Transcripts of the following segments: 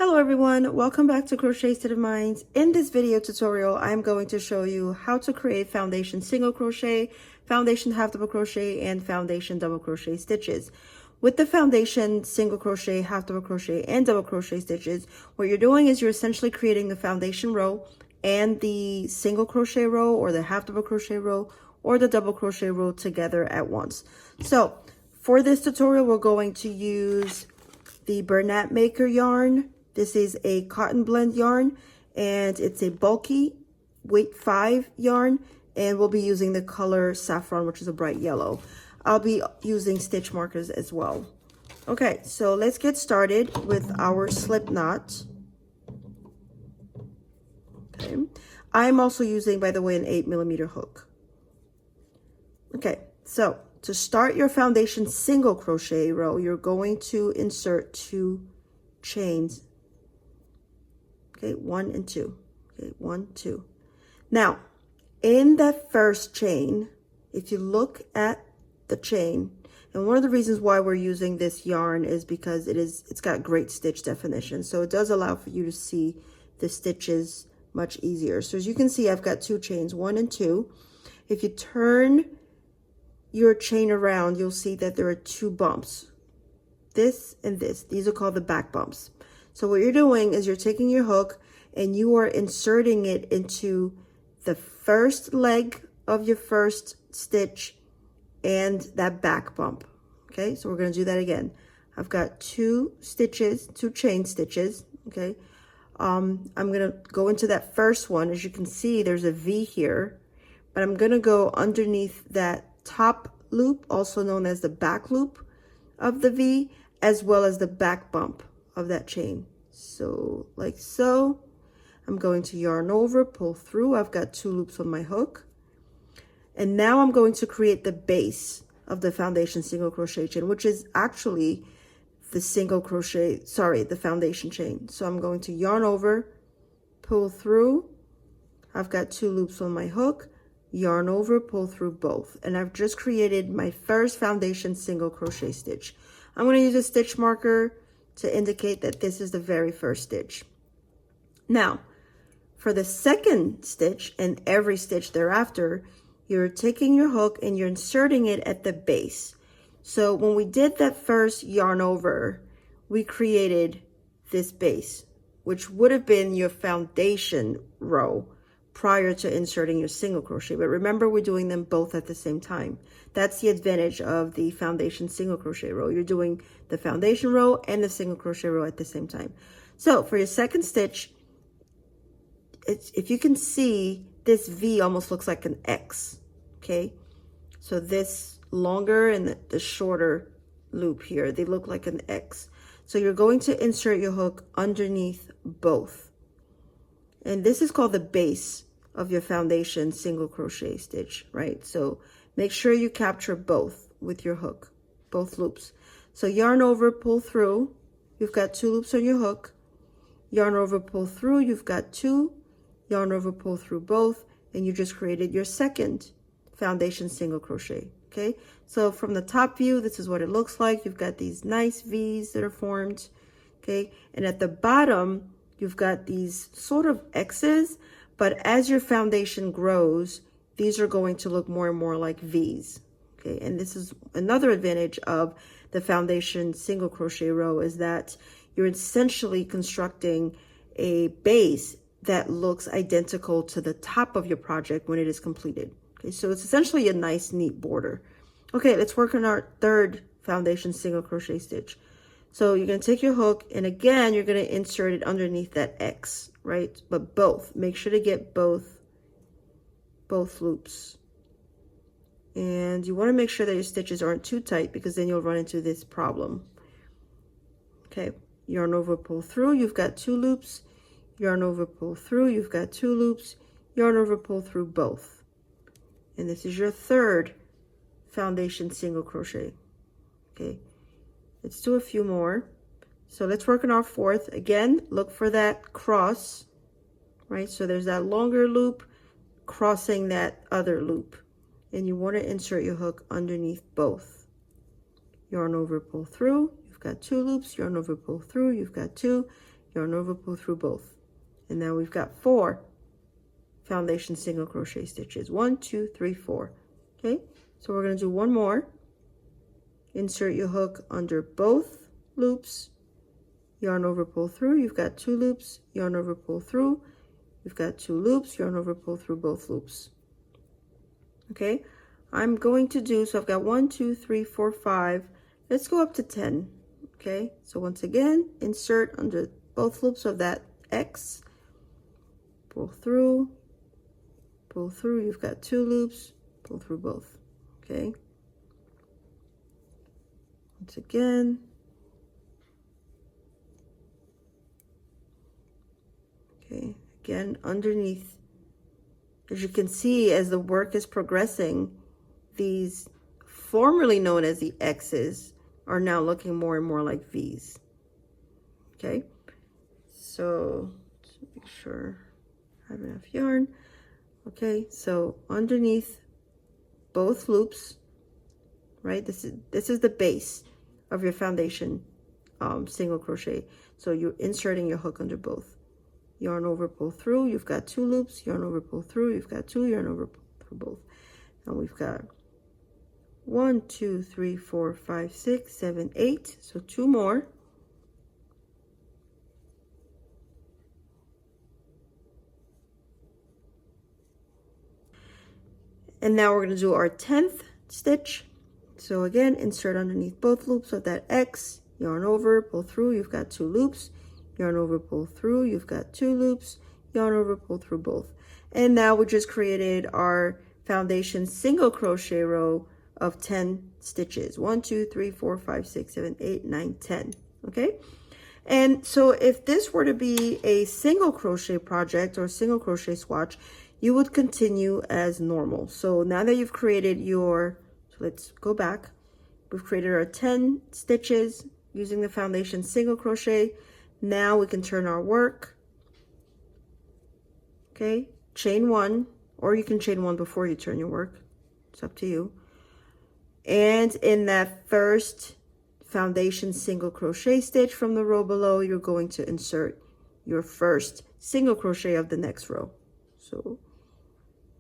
Hello everyone, welcome back to Crochet State of Minds. In this video tutorial, I'm going to show you how to create foundation single crochet, foundation half double crochet, and foundation double crochet stitches. With the foundation single crochet, half double crochet, and double crochet stitches, what you're doing is you're essentially creating the foundation row and the single crochet row or the half double crochet row or the double crochet row together at once. So for this tutorial, we're going to use the Bernat Maker yarn. This is a cotton blend yarn and it's a bulky weight 5 yarn, and we'll be using the color saffron, which is a bright yellow. I'll be using stitch markers as well. Okay, so let's get started with our slip knot. Okay, I'm also using, by the way, an 8mm hook. Okay, so to start your foundation single crochet row, you're going to insert 2 chains. Okay, 1 and 2. Okay, 1, 2. Now, in that first chain, if you look at the chain, and one of the reasons why we're using this yarn is because it's got great stitch definition. So it does allow for you to see the stitches much easier. So as you can see, I've got 2 chains, 1 and 2. If you turn your chain around, you'll see that there are 2 bumps. This and this. These are called the back bumps. So what you're doing is you're taking your hook and you are inserting it into the first leg of your first stitch and that back bump. Okay, so we're going to do that again. I've got 2 stitches, 2 chain stitches. Okay, I'm going to go into that first one. As you can see, there's a V here, but I'm going to go underneath that top loop, also known as the back loop of the V, as well as the back bump of that chain. So like so, I'm going to yarn over, pull through. I've got 2 loops on my hook, and now I'm going to create the base of the foundation single crochet chain, which is actually the the foundation chain. So I'm going to yarn over, pull through. I've got 2 loops on my hook, yarn over, pull through both, and I've just created my first foundation single crochet stitch. I'm going to use a stitch marker to indicate that this is the very first stitch. Now, for the second stitch and every stitch thereafter, you're taking your hook and you're inserting it at the base. So when we did that first yarn over, we created this base, which would have been your foundation row prior to inserting your single crochet. But remember, we're doing them both at the same time. That's the advantage of the foundation single crochet row. You're doing the foundation row and the single crochet row at the same time. So for your second stitch, if you can see, this V almost looks like an X. Okay, so this longer and the shorter loop here, they look like an X. So you're going to insert your hook underneath both. And this is called the base of your foundation single crochet stitch, right? So make sure you capture both with your hook, both loops. So yarn over, pull through. You've got 2 loops on your hook. Yarn over, pull through. You've got 2. Yarn over, pull through both. And you just created your second foundation single crochet. Okay, so from the top view, this is what it looks like. You've got these nice V's that are formed. Okay, and at the bottom, you've got these sort of X's, but as your foundation grows, these are going to look more and more like V's. Okay, and this is another advantage of the foundation single crochet row, is that you're essentially constructing a base that looks identical to the top of your project when it is completed. Okay, so it's essentially a nice, neat border. Okay, let's work on our third foundation single crochet stitch. So you're going to take your hook, and again, you're going to insert it underneath that X, right? But both. Make sure to get both loops. And you want to make sure that your stitches aren't too tight, because then you'll run into this problem. Okay, yarn over, pull through. You've got 2 loops. Yarn over, pull through. You've got 2 loops. Yarn over, pull through both. And this is your third foundation single crochet. Okay, let's do a few more. So let's work on our fourth. Again, look for that cross, right? So there's that longer loop crossing that other loop, and you want to insert your hook underneath both. Yarn over, pull through. You've got 2 loops. Yarn over, pull through. You've got 2. yarn over, pull through both. And now we've got 4 foundation single crochet stitches. 1, 2, 3, 4. Okay, so we're going to do one more. Insert your hook under both loops, yarn over, pull through. You've got 2 loops, yarn over, pull through. You've got 2 loops, yarn over, pull through both loops. Okay, I'm going to do, so I've got 1, 2, 3, 4, 5. Let's go up to 10. Okay, so once again, insert under both loops of that X, pull through, you've got 2 loops, pull through both. Okay, once again, okay, again underneath. As you can see, as the work is progressing, these formerly known as the X's are now looking more and more like V's. Okay, so let's make sure I have enough yarn. Okay, so underneath both loops, right? This is the base of your foundation single crochet. So you're inserting your hook under both. Yarn over, pull through. You've got 2 loops. Yarn over, pull through. You've got 2. Yarn over, pull through both. And we've got 1, 2, 3, 4, 5, 6, 7, 8. So 2 more. And now we're going to do our 10th stitch. So again, insert underneath both loops of that X, yarn over, pull through. You've got 2 loops. Yarn over, pull through. You've got 2 loops. Yarn over, pull through both. And now we just created our foundation single crochet row of 10 stitches. 1, 2, 3, 4, 5, 6, 7, 8, 9, 10. Okay, and so if this were to be a single crochet project or single crochet swatch, you would continue as normal. So now that you've created your, so let's go back. We've created our 10 stitches using the foundation single crochet. Now we can turn our work. Okay, chain 1, or you can chain 1 before you turn your work. It's up to you. And in that first foundation single crochet stitch from the row below, you're going to insert your first single crochet of the next row. So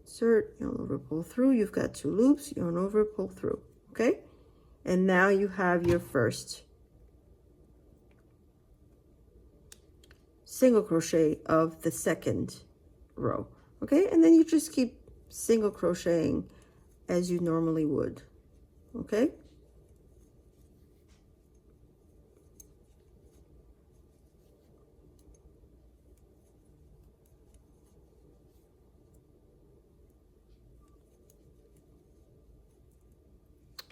insert, yarn over, pull through. You've got 2 loops, yarn over, pull through. Okay, and now you have your first single crochet of the second row. Okay, and then you just keep single crocheting as you normally would. Okay,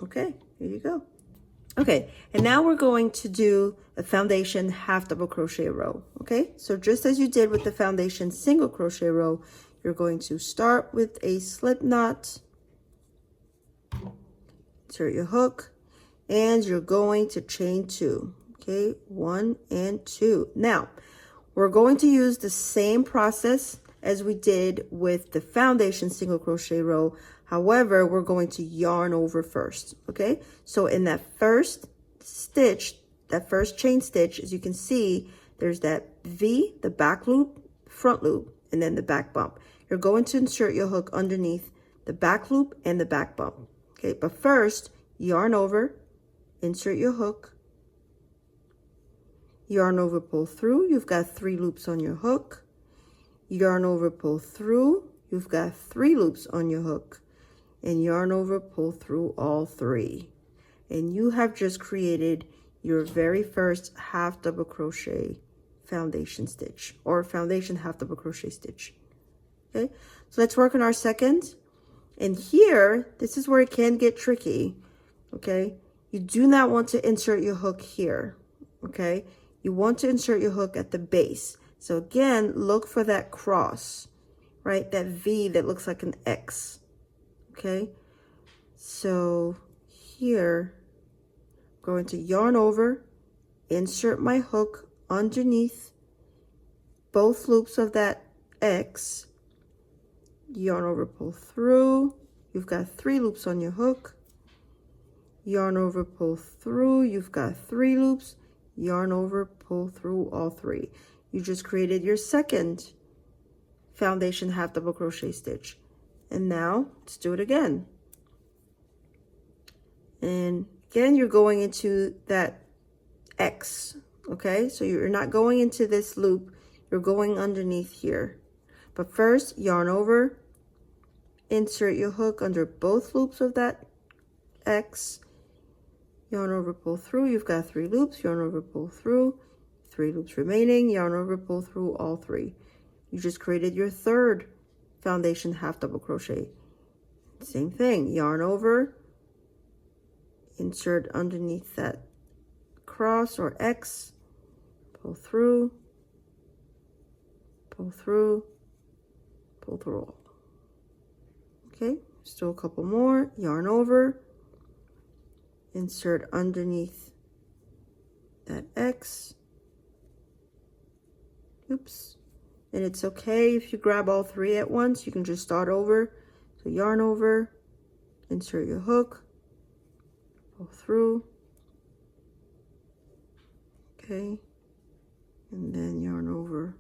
okay, here you go. Okay, and now we're going to do a foundation half double crochet row. Okay, so just as you did with the foundation single crochet row, you're going to start with a slip knot, insert your hook, and you're going to chain 2. Okay, 1 and 2. Now we're going to use the same process as we did with the foundation single crochet row. However, we're going to yarn over first. Okay, so in that first stitch, that first chain stitch, as you can see, there's that V, the back loop, front loop, and then the back bump. You're going to insert your hook underneath the back loop and the back bump. Okay, but first, yarn over, insert your hook, yarn over, pull through. You've got 3 loops on your hook. Yarn over, pull through. You've got 3 loops on your hook. And yarn over, pull through all 3. And you have just created your very first half double crochet foundation stitch, or foundation half double crochet stitch. Okay, so let's work on our second. And here, this is where it can get tricky. Okay, you do not want to insert your hook here. Okay, you want to insert your hook at the base. So again, look for that cross, right? That V that looks like an X. Okay, so here I'm going to yarn over, insert my hook underneath both loops of that X, yarn over, pull through. You've got 3 loops on your hook. Yarn over, pull through. You've got 3 loops. yarn over, pull through all 3. You just created your second foundation half double crochet stitch. And now let's do it again. And again, you're going into that X, okay? So you're not going into this loop, you're going underneath here. But first, yarn over, insert your hook under both loops of that X, yarn over, pull through, you've got 3 loops, yarn over, pull through, 3 loops remaining, yarn over, pull through all 3. You just created your third foundation half double crochet. Same thing, yarn over, insert underneath that cross or X, pull through, pull through, pull through all. Okay, still a couple more, yarn over, insert underneath that X, oops, and it's okay if you grab all 3 at once, you can just start over. So yarn over, insert your hook, pull through, okay, and then yarn over.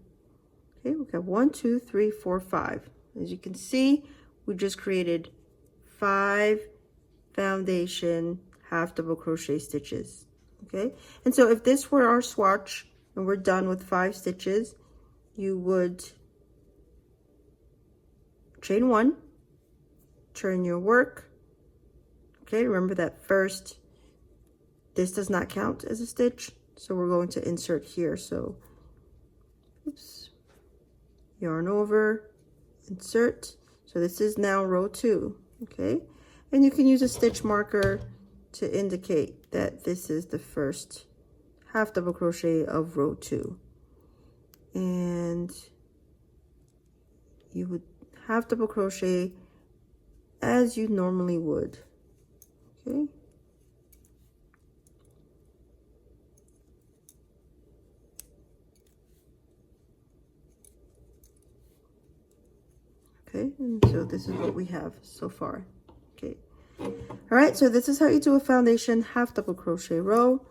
Okay, we got 1, 2, 3, 4, 5. As you can see, we just created 5 foundation half double crochet stitches. Okay, and so if this were our swatch and we're done with 5 stitches, you would chain 1, turn your work. Okay, remember that first, this does not count as a stitch, so we're going to insert here. So oops, yarn over, insert. So this is now row 2. Okay, and you can use a stitch marker to indicate that this is the first half double crochet of row 2. And you would half double crochet as you normally would. Okay, okay, and so this is what we have so far. Okay, all right, so this is how you do a foundation half double crochet row.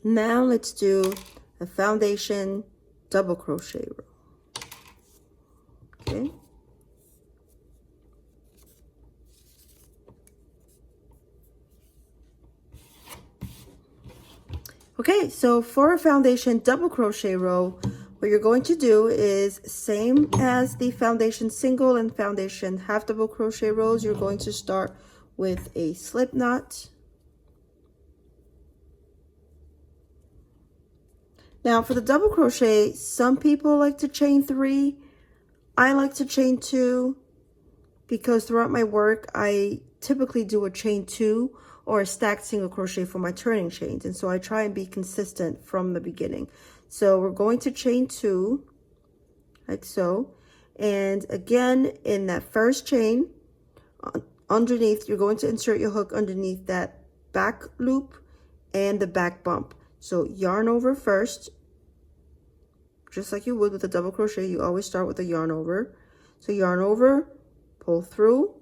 Now let's do a foundation double crochet row. Okay, okay, so for a foundation double crochet row, what you're going to do is same as the foundation single and foundation half double crochet rows. You're going to start with a slip knot. Now for the double crochet, some people like to chain 3. I like to chain 2 because throughout my work, I typically do a chain 2 or a stacked single crochet for my turning chains. And so I try and be consistent from the beginning. So we're going to chain 2 like so. And again, in that first chain, underneath, you're going to insert your hook underneath that back loop and the back bump. So yarn over first, just like you would with a double crochet. You always start with a yarn over. So yarn over, pull through.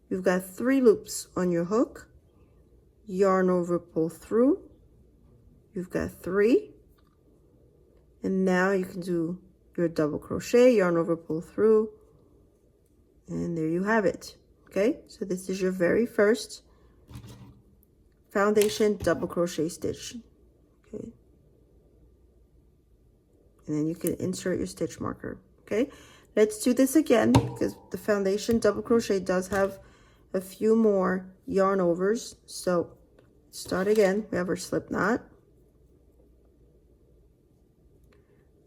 You've got 3 loops on your hook. Yarn over, pull through. You've got 3. And now you can do your double crochet, yarn over, pull through. And there you have it. Okay, so this is your very first foundation double crochet stitch. Okay, and then you can insert your stitch marker. Okay, let's do this again because the foundation double crochet does have a few more yarn overs. So start again. We have our slip knot,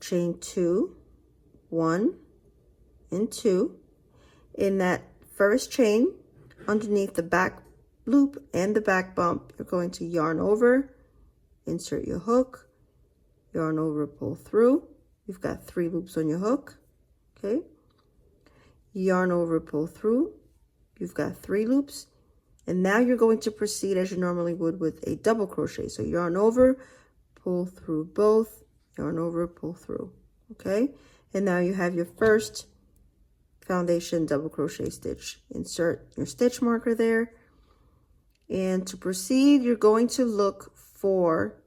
chain 2, 1 and 2. In that first chain, underneath the back loop and the back bump, you're going to yarn over, insert your hook, yarn over, pull through. You've got 3 loops on your hook. Okay, yarn over, pull through. You've got 3 loops, and now you're going to proceed as you normally would with a double crochet. So yarn over, pull through both, yarn over, pull through. Okay, and now you have your first foundation double crochet stitch. Insert your stitch marker there, and to proceed, you're going to look for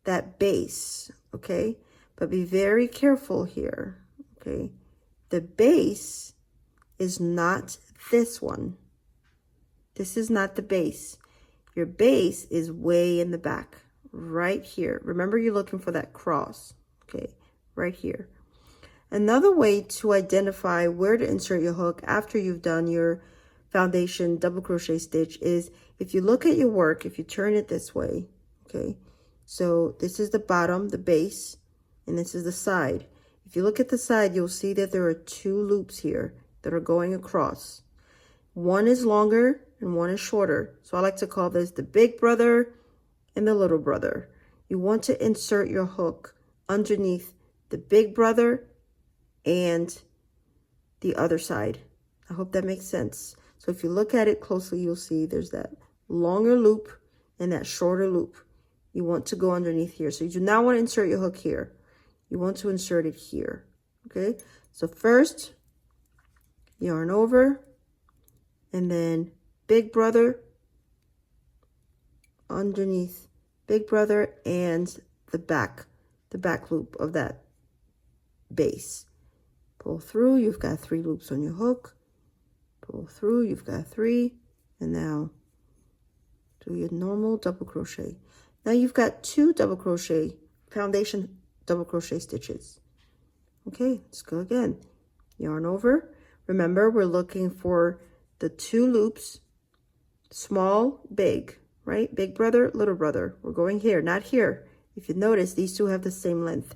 that base, okay? But be very careful here, okay? The base is not this one. This is not the base. Your base is way in the back, right here. Remember, you're looking for that cross, okay? Right here. Another way to identify where to insert your hook after you've done your foundation double crochet stitch is if you look at your work, if you turn it this way, okay? So this is the bottom, the base, and this is the side. If you look at the side, you'll see that there are two loops here that are going across. One is longer and one is shorter. So I like to call this the big brother and the little brother. You want to insert your hook underneath the big brother and the other side. I hope that makes sense. So if you look at it closely, you'll see there's that longer loop and that shorter loop. You want to go underneath here. So you do not want to insert your hook here. You want to insert it here, okay? So first, yarn over, and then big brother underneath big brother and the back loop of that base. Pull through, you've got 3 loops on your hook. Pull through, you've got 3, and now do your normal double crochet. Now you've got 2 double crochet, foundation double crochet stitches. Okay, let's go again. Yarn over. Remember, we're looking for the 2 loops, small, big, right? Big brother, little brother. We're going here, not here. If you notice, these 2 have the same length.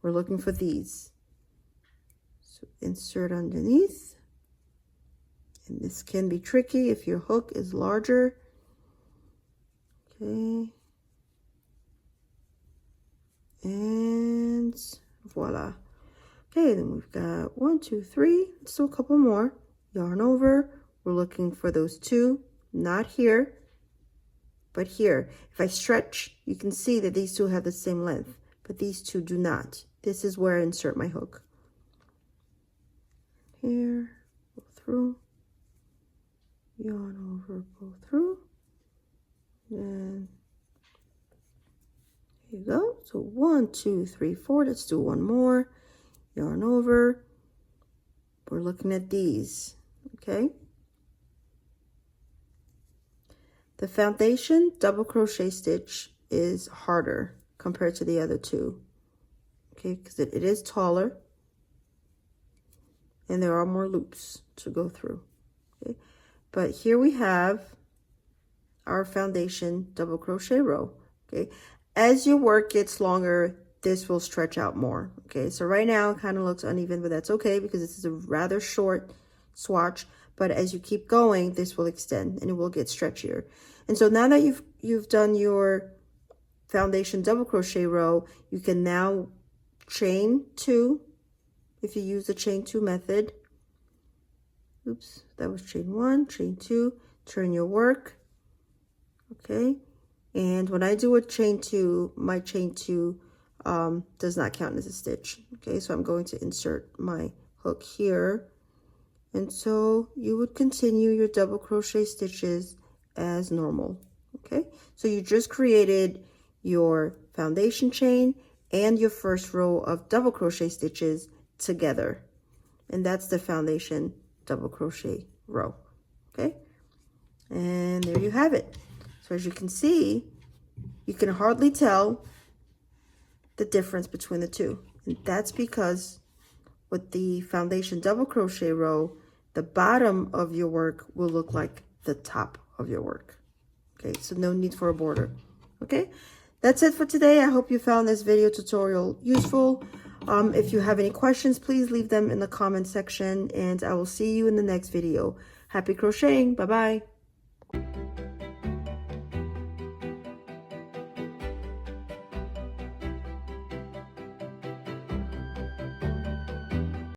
We're looking for these. So insert underneath. And this can be tricky if your hook is larger. Okay. And voila. Okay, then we've got 1, 2, 3. Let's do a couple more. Yarn over. We're looking for those 2, not here, but here. If I stretch, you can see that these 2 have the same length, but these 2 do not. This is where I insert my hook. Here, go through, yarn over, go through, and here you go. So 1, 2, 3, 4. Let's do one more. Yarn over. We're looking at these, okay? The foundation double crochet stitch is harder compared to the other 2, okay? Because it is taller and there are more loops to go through, okay? But here we have our foundation double crochet row, okay? As your work gets longer, this will stretch out more, okay? So right now it kind of looks uneven, but that's okay because this is a rather short swatch. But as you keep going, this will extend and it will get stretchier. And so now that you've done your foundation double crochet row, you can now chain 2 if you use the chain 2 method. Oops, that was chain 1, chain 2, turn your work, okay? And when I do a chain 2, my chain 2 does not count as a stitch, okay? So I'm going to insert my hook here. And so you would continue your double crochet stitches as normal, okay? So you just created your foundation chain and your first row of double crochet stitches together. And that's the foundation double crochet row, okay? And there you have it. So as you can see, you can hardly tell the difference between the 2. And that's because with the foundation double crochet row, the bottom of your work will look like the top of your work. Okay, so no need for a border. Okay, that's it for today. I hope you found this video tutorial useful. If you have any questions, please leave them in the comment section and I will see you in the next video. Happy crocheting. Bye-bye.